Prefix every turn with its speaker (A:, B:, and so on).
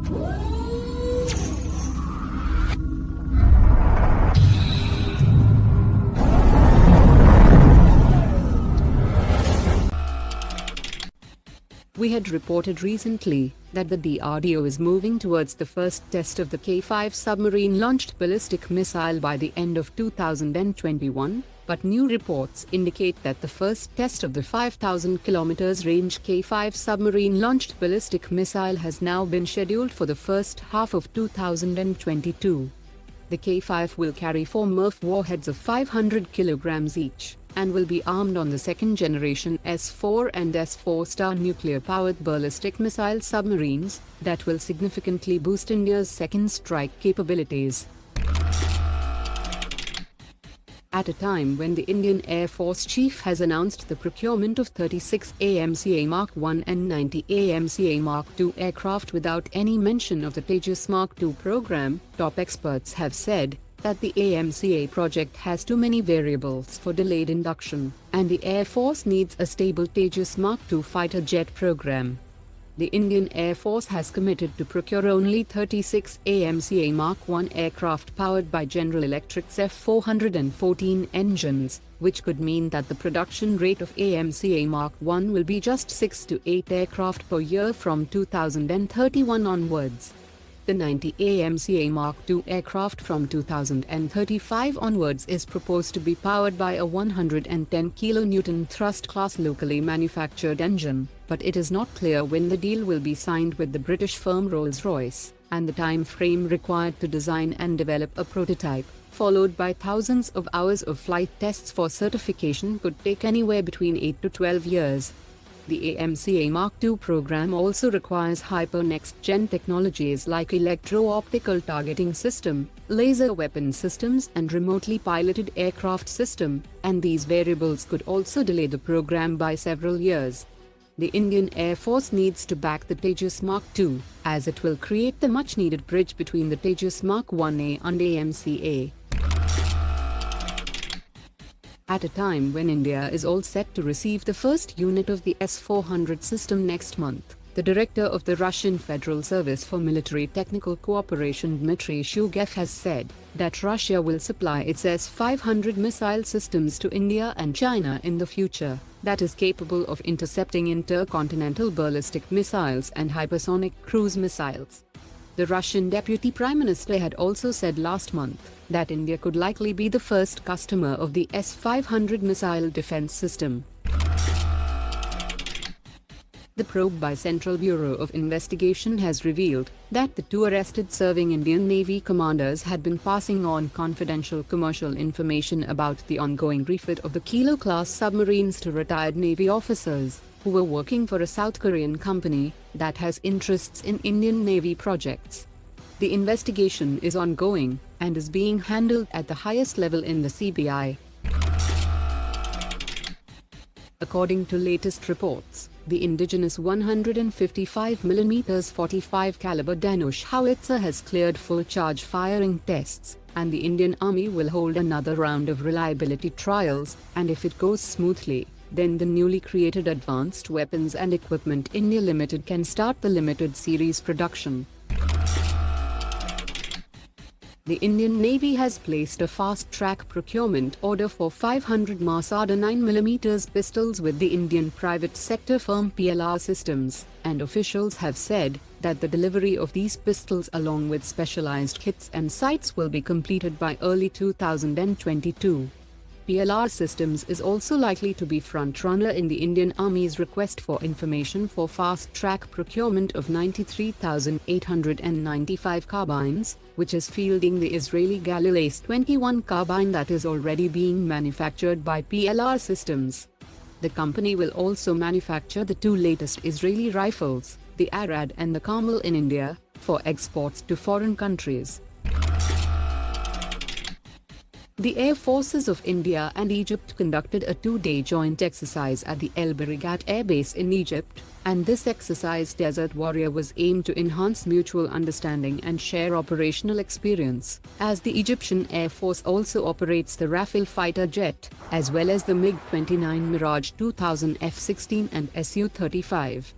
A: We had reported recently that the DRDO is moving towards the first test of the K-5 submarine-launched ballistic missile by the end of 2021, but new reports indicate that the first test of the 5,000 km range K-5 submarine-launched ballistic missile has now been scheduled for the first half of 2022. The K-5 will carry 4 MIRF warheads of 500 kg each, and will be armed on the second-generation S4 and S4 Star nuclear-powered ballistic missile submarines that will significantly boost India's second strike capabilities. At a time when the Indian Air Force Chief has announced the procurement of 36 AMCA Mark I and 90 AMCA Mark II aircraft without any mention of the Tejas Mark II program, top experts have said that the AMCA project has too many variables for delayed induction, and the Air Force needs a stable Tejas Mark II fighter jet program. The Indian Air Force has committed to procure only 36 AMCA Mark I aircraft powered by General Electric's F414 engines, which could mean that the production rate of AMCA Mark I will be just 6 to 8 aircraft per year from 2031 onwards. The 90 AMCA Mark II aircraft from 2035 onwards is proposed to be powered by a 110 kN thrust-class locally manufactured engine, but it is not clear when the deal will be signed with the British firm Rolls-Royce, and the time frame required to design and develop a prototype, followed by thousands of hours of flight tests for certification, could take anywhere between 8 to 12 years. The AMCA Mark II program also requires hyper next-gen technologies like electro-optical targeting system, laser weapon systems and remotely piloted aircraft system, and these variables could also delay the program by several years. The Indian Air Force needs to back the Tejas Mark II, as it will create the much-needed bridge between the Tejas Mark IA and AMCA. At a time when India is all set to receive the first unit of the S500 system next month, the director of the Russian Federal Service for Military Technical Cooperation Dmitry Shugev has said that Russia will supply its S500 missile systems to India and China in the future, that is capable of intercepting intercontinental ballistic missiles and hypersonic cruise missiles. The Russian Deputy Prime Minister had also said last month that India could likely be the first customer of the S500 missile defense system. The probe by Central Bureau of Investigation has revealed that the 2 arrested serving Indian Navy commanders had been passing on confidential commercial information about the ongoing refit of the Kilo-class submarines to retired Navy officers who were working for a South Korean company that has interests in Indian Navy projects. The investigation is ongoing and is being handled at the highest level in the CBI. According to latest reports, the indigenous 155mm 45 caliber Dhanush howitzer has cleared full charge firing tests, and the Indian Army will hold another round of reliability trials, and if it goes smoothly, then the newly created Advanced Weapons and Equipment India Limited can start the limited series production. The Indian Navy has placed a fast-track procurement order for 500 Masada 9mm pistols with the Indian private sector firm PLR Systems, and officials have said that the delivery of these pistols along with specialized kits and sights will be completed by early 2022. PLR Systems is also likely to be front-runner in the Indian Army's request for information for fast-track procurement of 93,895 carbines, which is fielding the Israeli Galil 21 carbine that is already being manufactured by PLR Systems. The company will also manufacture the 2 latest Israeli rifles, the Arad and the Carmel in India, for exports to foreign countries. The Air Forces of India and Egypt conducted a 2-day joint exercise at the El Birigat Air Base in Egypt, and this exercise Desert Warrior was aimed to enhance mutual understanding and share operational experience, as the Egyptian Air Force also operates the Rafale fighter jet, as well as the MiG-29 Mirage 2000 F-16 and Su-35.